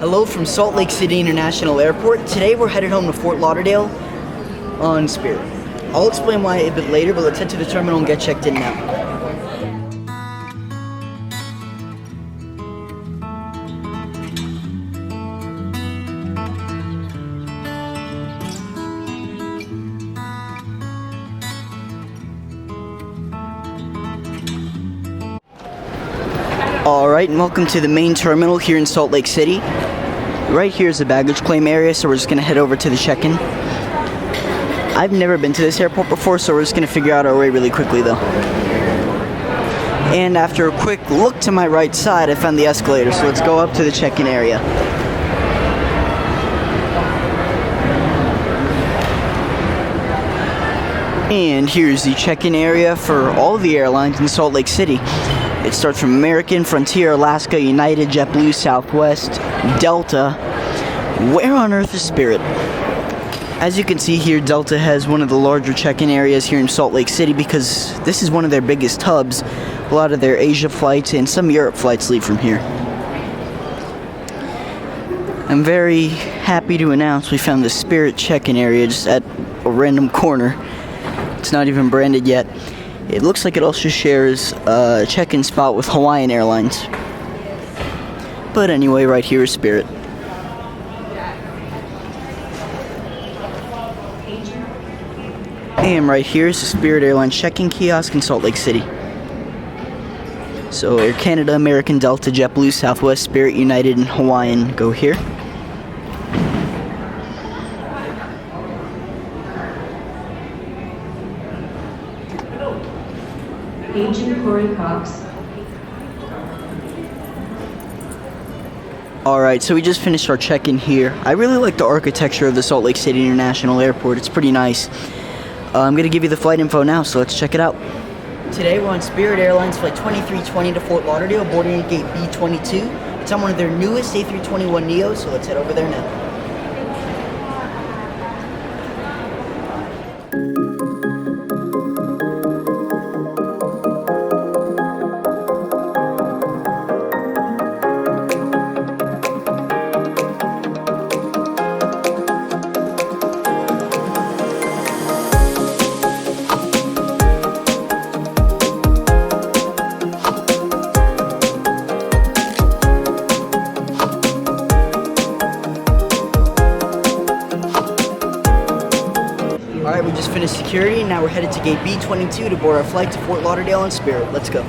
Hello from Salt Lake City International Airport. Today we're headed home to Fort Lauderdale on Spirit. I'll explain why a bit later, but let's head to the terminal and get checked in now. Alright, and welcome to the main terminal here in Salt Lake City. Right here is the baggage claim area, so we're just going to head over to the check-in. I've never been to this airport before, so we're just going to figure out our way really quickly though. And after a quick look to my right side, I found the escalator, so let's go up to the check-in area. And here's the check-in area for all the airlines in Salt Lake City. It starts from American, Frontier, Alaska, United, JetBlue, Southwest, Delta. Where on earth is Spirit? As you can see here, Delta has one of the larger check-in areas here in Salt Lake City because this is one of their biggest hubs. A lot of their Asia flights and some Europe flights leave from here. I'm very happy to announce we found the Spirit check-in area just at a random corner. It's not even branded yet. It looks like it also shares a check-in spot with Hawaiian Airlines. But anyway, right here is Spirit. And right here is the Spirit Airlines check-in kiosk in Salt Lake City. So Air Canada, American, Delta, JetBlue, Southwest, Spirit, United, and Hawaiian go here. Agent Corey Cox. Alright, so we just finished our check-in here. I really like the architecture of the Salt Lake City International Airport. It's pretty nice. I'm going to give you the flight info now, so let's check it out. Today we're on Spirit Airlines Flight 2320 to Fort Lauderdale, boarding at gate B22. It's on one of their newest A321neos, so let's head over there now. Alright, we just finished security, and now we're headed to gate B22 to board our flight to Fort Lauderdale on Spirit. Let's go.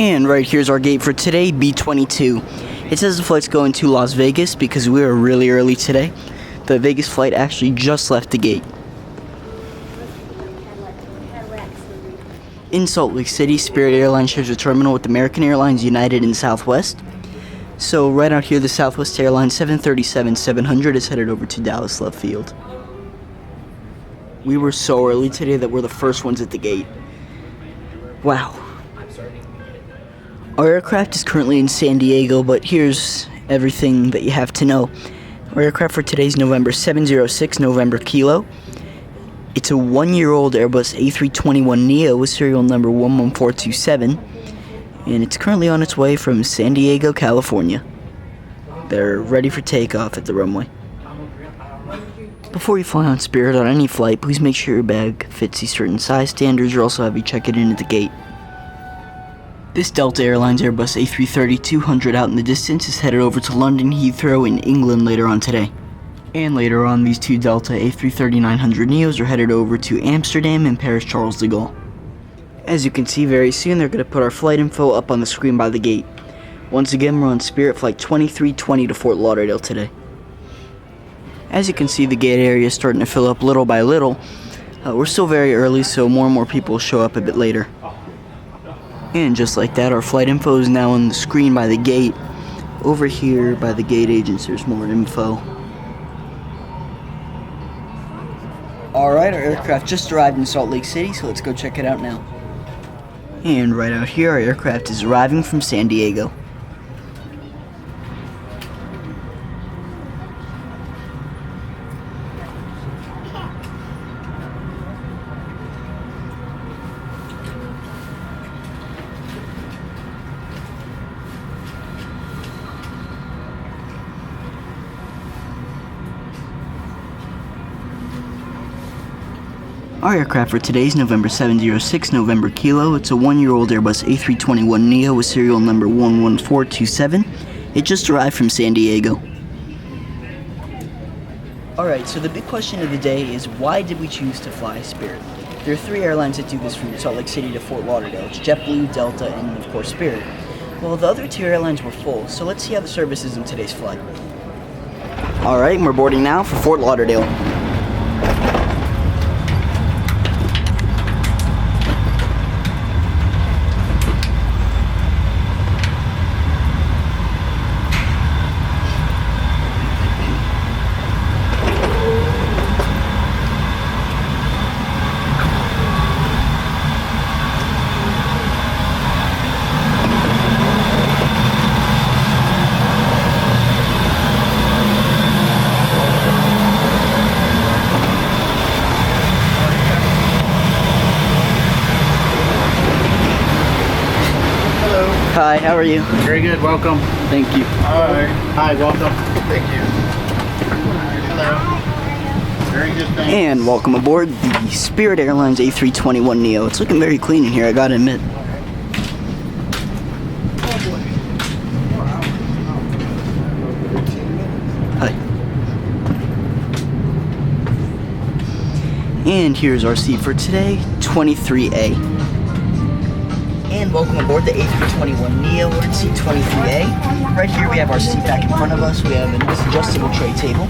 And right here's our gate for today, B22. It says the flight's going to Las Vegas because we are really early today. The Vegas flight actually just left the gate. In Salt Lake City, Spirit Airlines shares a terminal with American Airlines, United, and Southwest. So right out here, the Southwest Airlines 737-700 is headed over to Dallas Love Field. We were so early today that we're the first ones at the gate. Wow. Our aircraft is currently in San Diego, but here's everything that you have to know. Our aircraft for today is November 706, November Kilo. It's a 1-year-old Airbus A321-200 with serial number 11427, and it's currently on its way from San Diego, California. They're ready for takeoff at the runway. Before you fly on Spirit on any flight, please make sure your bag fits these certain size standards, or also have you check it in at the gate. This Delta Airlines Airbus A330-200 out in the distance is headed over to London Heathrow in England later on today. And later on, these two Delta A330-900 are headed over to Amsterdam and Paris Charles de Gaulle. As you can see, very soon they're going to put our flight info up on the screen by the gate. Once again, we're on Spirit Flight 2320 to Fort Lauderdale today. As you can see, the gate area is starting to fill up little by little. We're still very early, so more and more people will show up a bit later. And just like that, our flight info is now on the screen by the gate. Over here by the gate agents, there's more info. Alright, our aircraft just arrived in Salt Lake City, so let's go check it out now. And right out here, our aircraft is arriving from San Diego. Our aircraft for today is November 706, November Kilo. It's a 1-year-old Airbus A321-200 with serial number 11427. It just arrived from San Diego. Alright, so the big question of the day is, why did we choose to fly Spirit? There are 3 airlines that do this from Salt Lake City to Fort Lauderdale. It's JetBlue, Delta, and of course Spirit. Well, the other 2 airlines were full, so let's see how the service is in today's flight. Alright, we're boarding now for Fort Lauderdale. Hi, how are you? Very good, welcome. Thank you. Hi, welcome. Thank you. Hello. Very good, thanks. And welcome aboard the Spirit Airlines A321-200. It's looking very clean in here, I gotta admit. Hi. And here's our seat for today, 23A. And welcome aboard the A321-200. We're in seat 23A. Right here we have our seat back in front of us. We have an adjustable tray table.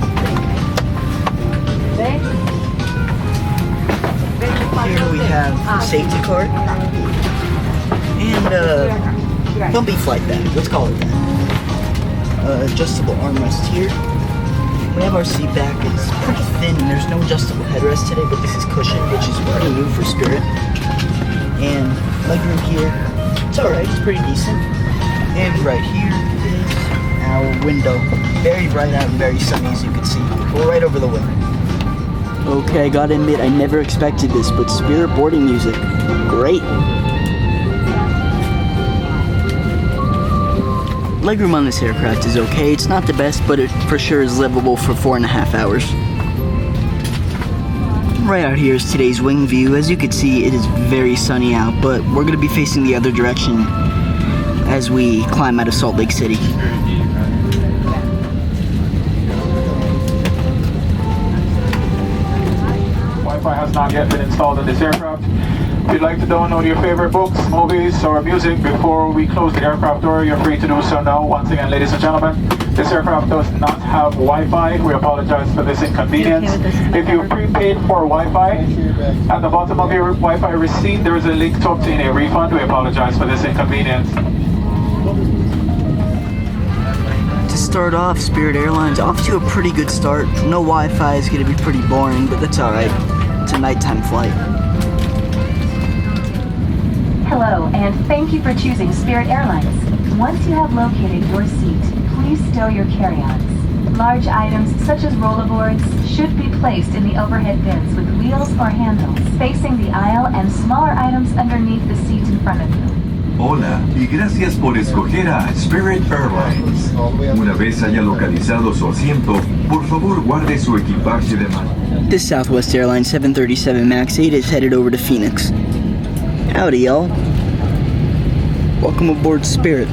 Here we have the safety card. And bumpy flight bag, let's call it that. Adjustable armrest here. We have our seat back. It's pretty thin. There's no adjustable headrest today, but this is cushioned, which is pretty new for Spirit. And legroom here, it's alright, it's pretty decent. And right here is our window. Very bright out and very sunny, as you can see. We're right over the window. Okay, I gotta admit, I never expected this, but Spirit boarding music, great. Legroom on this aircraft is okay. It's not the best, but it for sure is livable for 4.5 hours. Right out here is today's wing view. As you can see, it is very sunny out, but we're going to be facing the other direction as we climb out of Salt Lake City. Wi-Fi has not yet been installed in this aircraft. If you'd like to download your favorite books, movies, or music before we close the aircraft door, you're free to do so now. Once again, ladies and gentlemen, This aircraft does not have Wi-Fi. We apologize for this inconvenience. If you prepaid for Wi-Fi, at the bottom of your Wi-Fi receipt, there is a link to obtain a refund. We apologize for this inconvenience. To start off, Spirit Airlines off to a pretty good start. No Wi-Fi is going to be pretty boring, but that's alright. It's a nighttime flight. Hello, and thank you for choosing Spirit Airlines. Once you have located your seat, please stow your carry-ons. Large items such as rollerboards should be placed in the overhead bins with wheels or handles facing the aisle and smaller items underneath the seat in front of you. Hola y gracias por escoger a Spirit Airlines. Una vez haya localizado su asiento, por favor guarde su equipaje de mano. This Southwest Airlines 737 MAX 8 is headed over to Phoenix. Howdy, y'all. Welcome aboard Spirit.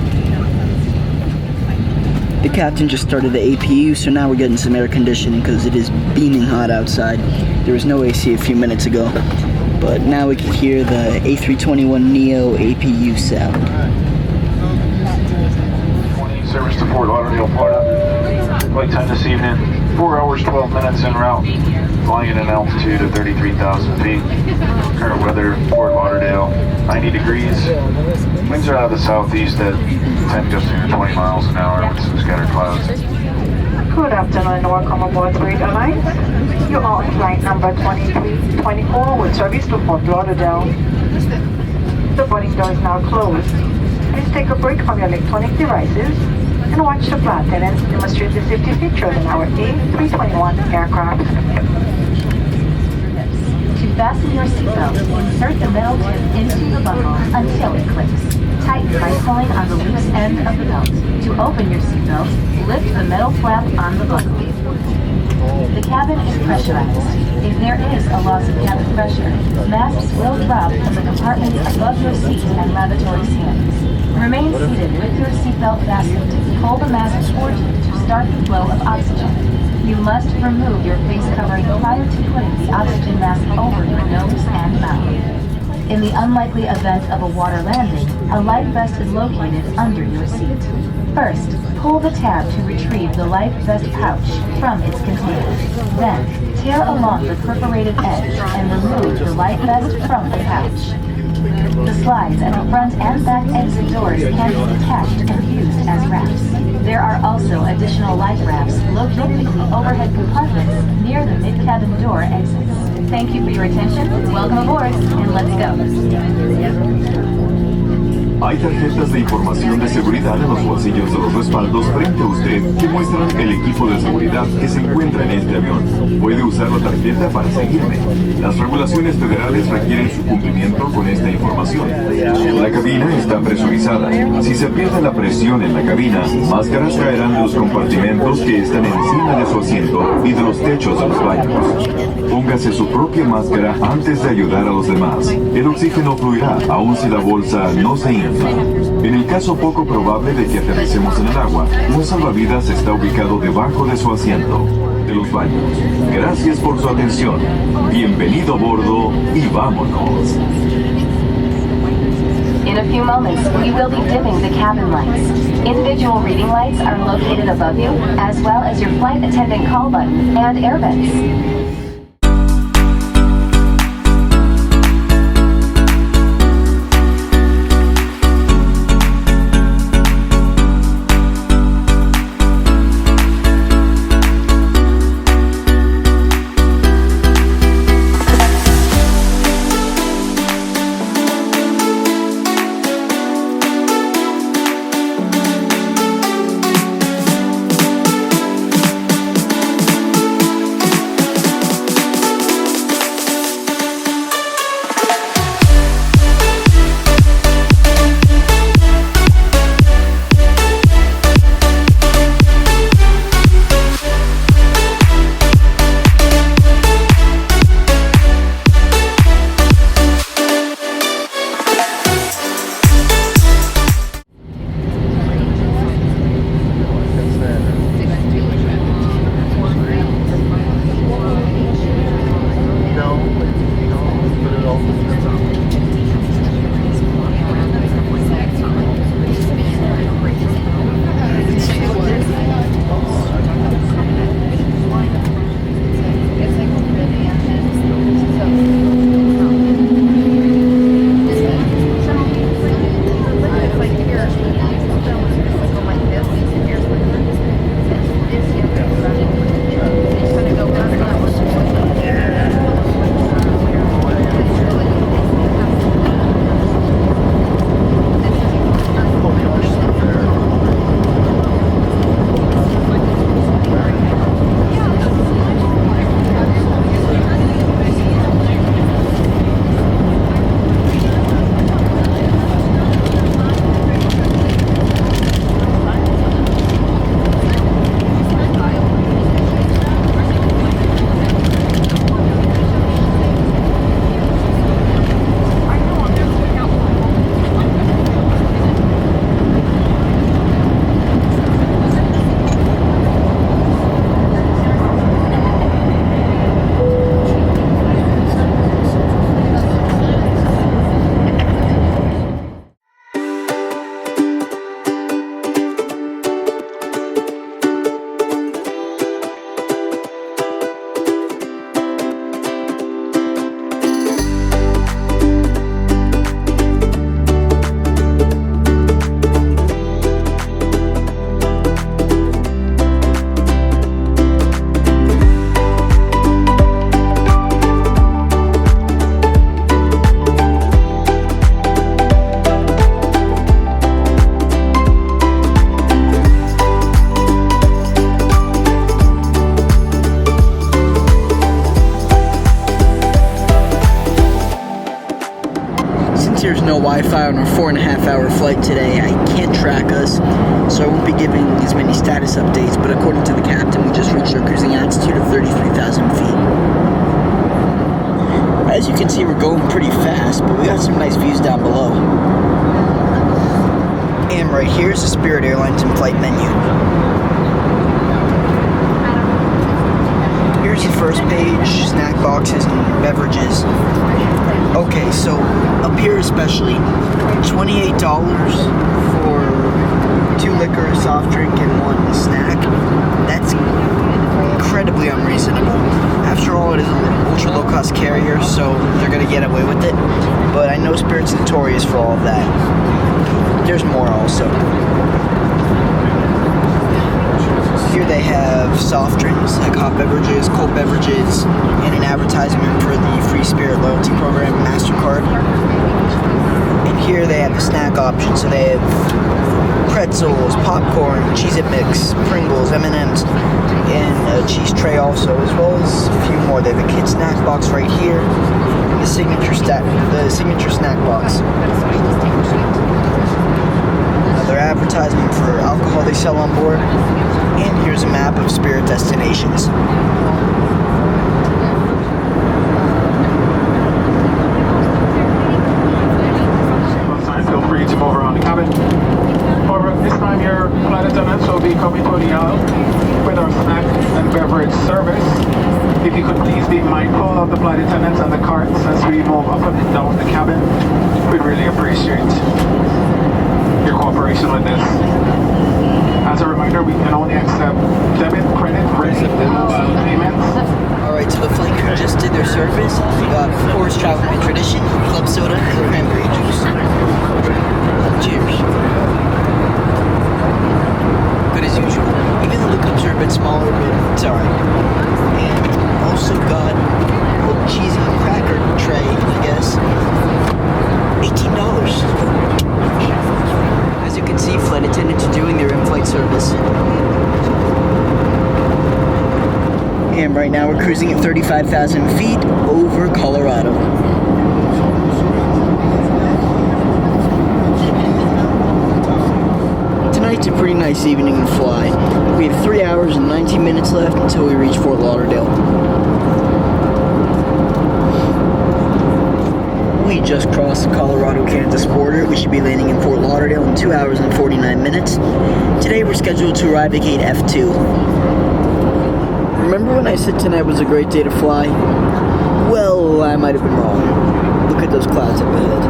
The captain just started the APU, so now we're getting some air conditioning because it is beaming hot outside. There was no AC a few minutes ago, but now we can hear the A321neo APU sound. 20 service to Fort Lauderdale, Florida. Flight time this evening, 4 hours, 12 minutes en route. Flying at an altitude of 33,000 feet. Current weather, Fort Lauderdale, 90 degrees. Winds are out of the southeast at 10 gusting to 20 miles an hour with some scattered clouds. Good afternoon and welcome aboard Spirit Airlines. You are on flight number 2324 with service to Fort Lauderdale. The boarding door is now closed. Please take a break from your electronic devices and watch the flight attendants demonstrate the safety features in our A321 aircraft. To fasten your seatbelt, insert the metal tip into the buckle until it clicks. Tighten by pulling on the loose end of the belt. To open your seatbelt, lift the metal flap on the buckle. The cabin is pressurized. If there is a loss of cabin pressure, masks will drop from the compartments above your seat and lavatory stands. Remain seated with your seatbelt fastened. Pull the mask toward you to start the flow of oxygen. You must remove your face covering prior to putting the oxygen mask over your nose and mouth. In the unlikely event of a water landing, a life vest is located under your seat. First, pull the tab to retrieve the life vest pouch from its container. Then, tear along the perforated edge and remove the life vest from the pouch. The slides at the front and back exit doors can be detached and used as wraps. There are also additional life wraps located in the overhead compartments near the mid-cabin door exits. Thank you for your attention, welcome aboard, and let's go. Hay tarjetas de información de seguridad en los bolsillos de los respaldos frente a usted que muestran el equipo de seguridad que se encuentra en este avión. Puede usar la tarjeta para seguirme. Las regulaciones federales requieren su cumplimiento con esta información. La cabina está presurizada. Si se pierde la presión en la cabina, máscaras caerán de los compartimentos que están encima de su asiento y de los techos de los baños. Póngase su propia máscara antes de ayudar a los demás. El oxígeno fluirá, aun si la bolsa no se infla. En el caso poco probable de que aterricemos en el agua, un salvavidas está ubicado debajo de su asiento, de los baños. Gracias por su atención. Bienvenido a bordo y vámonos. In a few moments, we will be dimming the cabin lights. Individual reading lights are located above you, as well as your flight attendant call button and air vents. no Wi-Fi on our 4.5-hour flight today. I can't track us, so I won't be giving as many status updates, but according to the captain, we just reached our cruising altitude of 33,000 feet. As you can see, we're going pretty fast, but we got some nice views down below. And right here is the Spirit Airlines in-flight menu. Here's the first page, snack boxes and beverages. Okay, so up here especially, $28 for 2 liquor, a soft drink, and 1 snack. That's incredibly unreasonable. After all, it is an ultra low-cost carrier, so they're gonna get away with it. But I know Spirit's notorious for all of that. There's more also. Here they have soft drinks, like hot beverages, cold beverages, and an advertisement for the Free Spirit loyalty program, MasterCard. And here they have the snack option, so they have pretzels, popcorn, Cheez-It Mix, Pringles, M&Ms, and a cheese tray also, as well as a few more. They have a kid snack box right here, and the signature snack box. Another advertisement for alcohol they sell on board. And here's a map of Spirit destinations. Feel free to move around the cabin. However, this time your flight attendants will be coming to the aisle with our snack and beverage service. If you could please be mindful of the flight attendants and the carts as we move up and down the cabin, we'd really appreciate your cooperation with this. As a reminder, we can only accept debit, credit, and mobile payments. Alright, so the flight crew just did their service. We got, of course, Travel by Tradition, club soda, and cranberry juice. Cheers. Good as usual. Even the lookups are a bit smaller, but it's alright. And also got a little cheesy cracker tray, I guess. $18. As you can see, flight attendants are doing their in-flight service. And right now we're cruising at 35,000 feet over Colorado. Tonight's a pretty nice evening to fly. We have 3 hours and 19 minutes left until we reach Fort Lauderdale. We just crossed the Colorado-Kansas border. We should be landing in Fort Lauderdale in 2 hours and 49 minutes. Today we're scheduled to arrive at gate F2. Remember when I said tonight was a great day to fly? Well, I might have been wrong. Look at those clouds up ahead.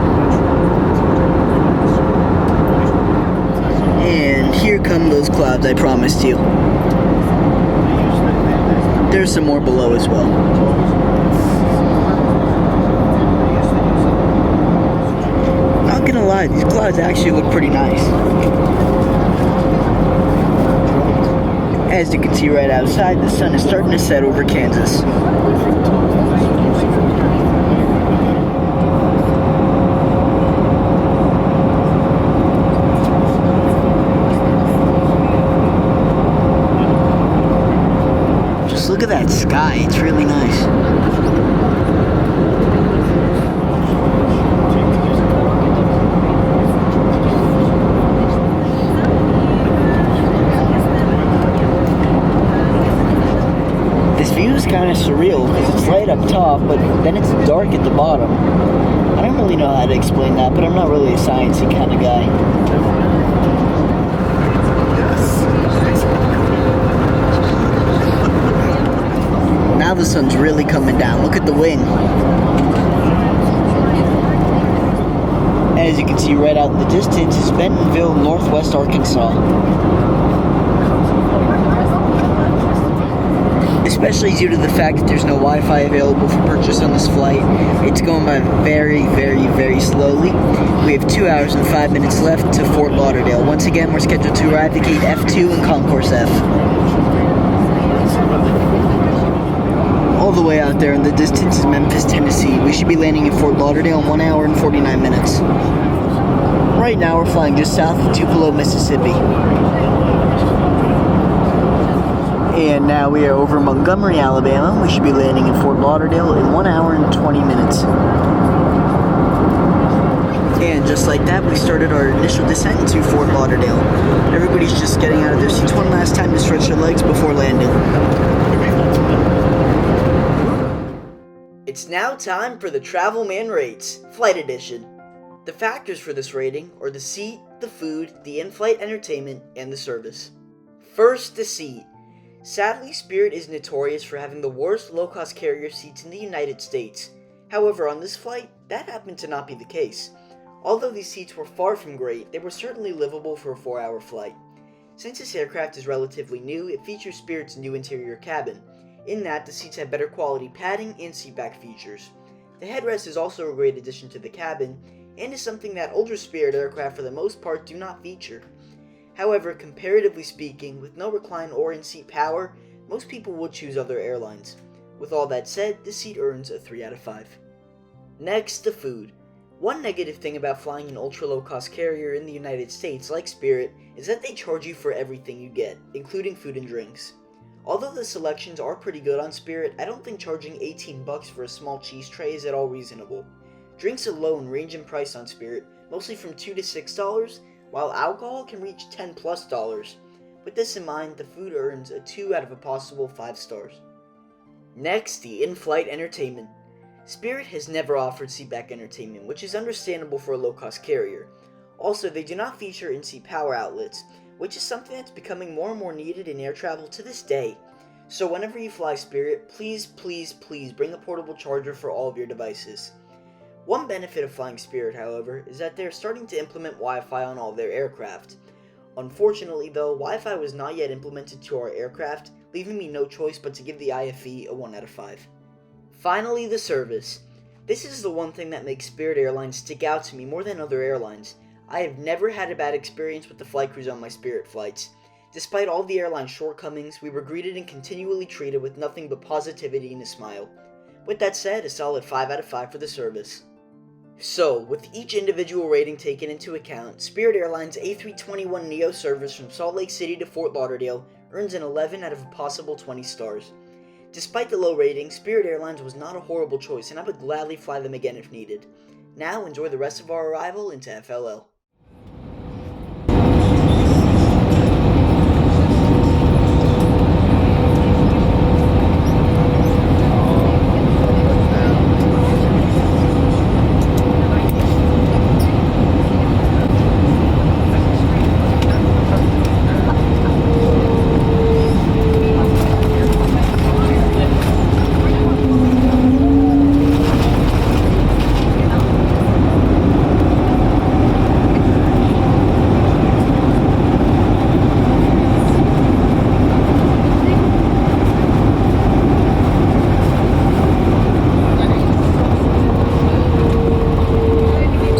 And here come those clouds I promised you. There's some more below as well. Not gonna lie, these clouds actually look pretty nice. As you can see right outside, the sun is starting to set over Kansas. Just look at that sky, it's really nice. Kind of surreal because it's light up top, but then it's dark at the bottom. I don't really know how to explain that, but I'm not really a sciencey kind of guy. Now the sun's really coming down. Look at the wing. As you can see right out in the distance is Bentonville, Northwest Arkansas. Especially due to the fact that there's no Wi-Fi available for purchase on this flight. It's going by very, very, very slowly. We have 2 hours and 5 minutes left to Fort Lauderdale. Once again, we're scheduled to arrive at gate F2 and Concourse F. All the way out there in the distance is Memphis, Tennessee. We should be landing in Fort Lauderdale in 1 hour and 49 minutes. Right now, we're flying just south of Tupelo, Mississippi. And now we are over Montgomery, Alabama. We should be landing in Fort Lauderdale in 1 hour and 20 minutes. And just like that, we started our initial descent into Fort Lauderdale. Everybody's just getting out of their seats one last time to stretch their legs before landing. It's now time for the Travel Man Rates, Flight Edition. The factors for this rating are the seat, the food, the in-flight entertainment, and the service. First, the seat. Sadly, Spirit is notorious for having the worst low-cost carrier seats in the United States. However, on this flight, that happened to not be the case. Although these seats were far from great, they were certainly livable for a 4-hour flight. Since this aircraft is relatively new, it features Spirit's new interior cabin. In that, the seats have better quality padding and seatback features. The headrest is also a great addition to the cabin, and is something that older Spirit aircraft for the most part do not feature. However, comparatively speaking, with no recline or in-seat power, most people would choose other airlines. With all that said, this seat earns a 3 out of 5. Next, the food. One negative thing about flying an ultra-low-cost carrier in the United States like Spirit is that they charge you for everything you get, including food and drinks. Although the selections are pretty good on Spirit, I don't think charging $18 for a small cheese tray is at all reasonable. Drinks alone range in price on Spirit, mostly from $2 to $6, while alcohol can reach $10+. With this in mind, the food earns a 2 out of a possible 5 stars. Next, the in-flight entertainment. Spirit has never offered seatback entertainment, which is understandable for a low-cost carrier. Also, they do not feature in-seat power outlets, which is something that's becoming more and more needed in air travel to this day. So whenever you fly Spirit, please bring a portable charger for all of your devices. One benefit of flying Spirit, however, is that they are starting to implement Wi-Fi on all their aircraft. Unfortunately though, Wi-Fi was not yet implemented to our aircraft, leaving me no choice but to give the IFE a 1 out of 5. Finally, the service. This is the one thing that makes Spirit Airlines stick out to me more than other airlines. I have never had a bad experience with the flight crews on my Spirit flights. Despite all the airline's shortcomings, we were greeted and continually treated with nothing but positivity and a smile. With that said, a solid 5 out of 5 for the service. So, with each individual rating taken into account, Spirit Airlines A321neo service from Salt Lake City to Fort Lauderdale earns an 11 out of a possible 20 stars. Despite the low rating, Spirit Airlines was not a horrible choice, and I would gladly fly them again if needed. Now, enjoy the rest of our arrival into FLL.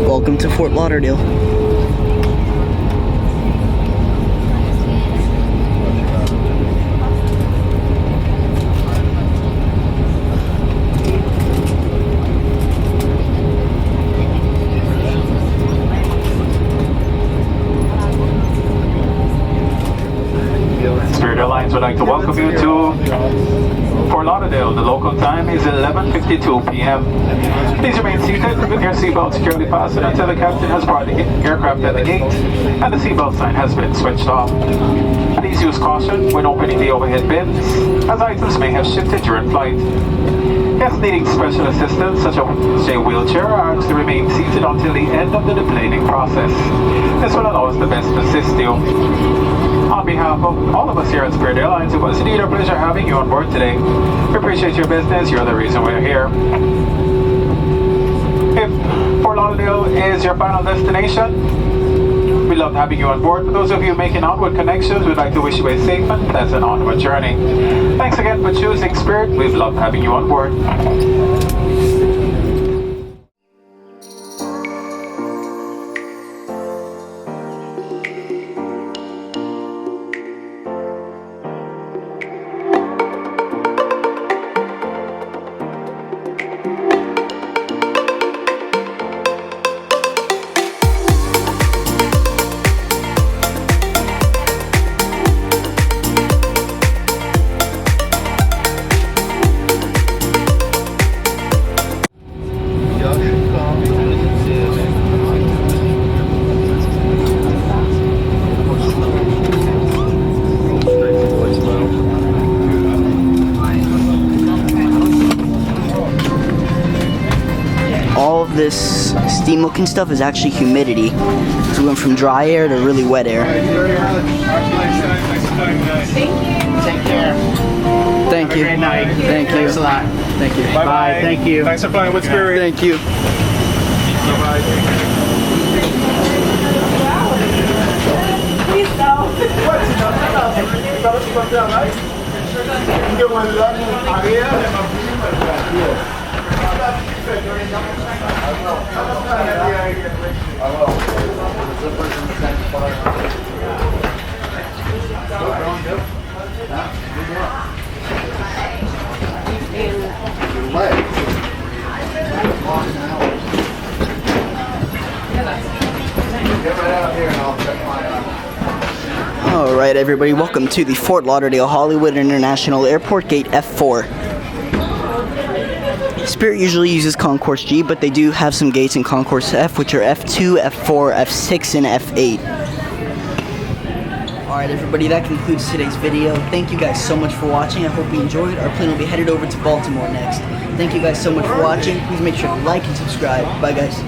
Welcome to Fort Lauderdale. Spirit Airlines would like to welcome you to Fort Lauderdale. The local time is 11:52 p.m. Please remain seated with your seatbelt securely fastened until the captain has brought the aircraft at the gate and the seatbelt sign has been switched off. Please use caution when opening the overhead bins, as items may have shifted during flight. Guests needing special assistance, such as a wheelchair, are asked to remain seated until the end of the deplaning process. This will allow us to best assist you. On behalf of all of us here at Spirit Airlines, it was indeed a pleasure having you on board today. We appreciate your business. You're the reason we're here. If Fort Lauderdale is your final destination, we love having you on board. For those of you making onward connections, we'd like to wish you a safe and pleasant onward journey. Thanks again for choosing Spirit. We've loved having you on board. looking stuff is actually humidity. So we went from dry air to really wet air. Take care. Thank you. Great night. Thank you. Thanks a lot. Thank you. Bye. Thank you. Thanks for flying with Spirit. Thank you. Alright everybody, welcome to the Fort Lauderdale Hollywood International Airport Gate F4. Spirit usually uses Concourse G, but they do have some gates in Concourse F, which are F2, F4, F6, and F8. Alright everybody, that concludes today's video. Thank you guys so much for watching. I hope you enjoyed. Our plane will be headed over to Baltimore next. Thank you guys so much for watching. Please make sure to like and subscribe. Bye guys.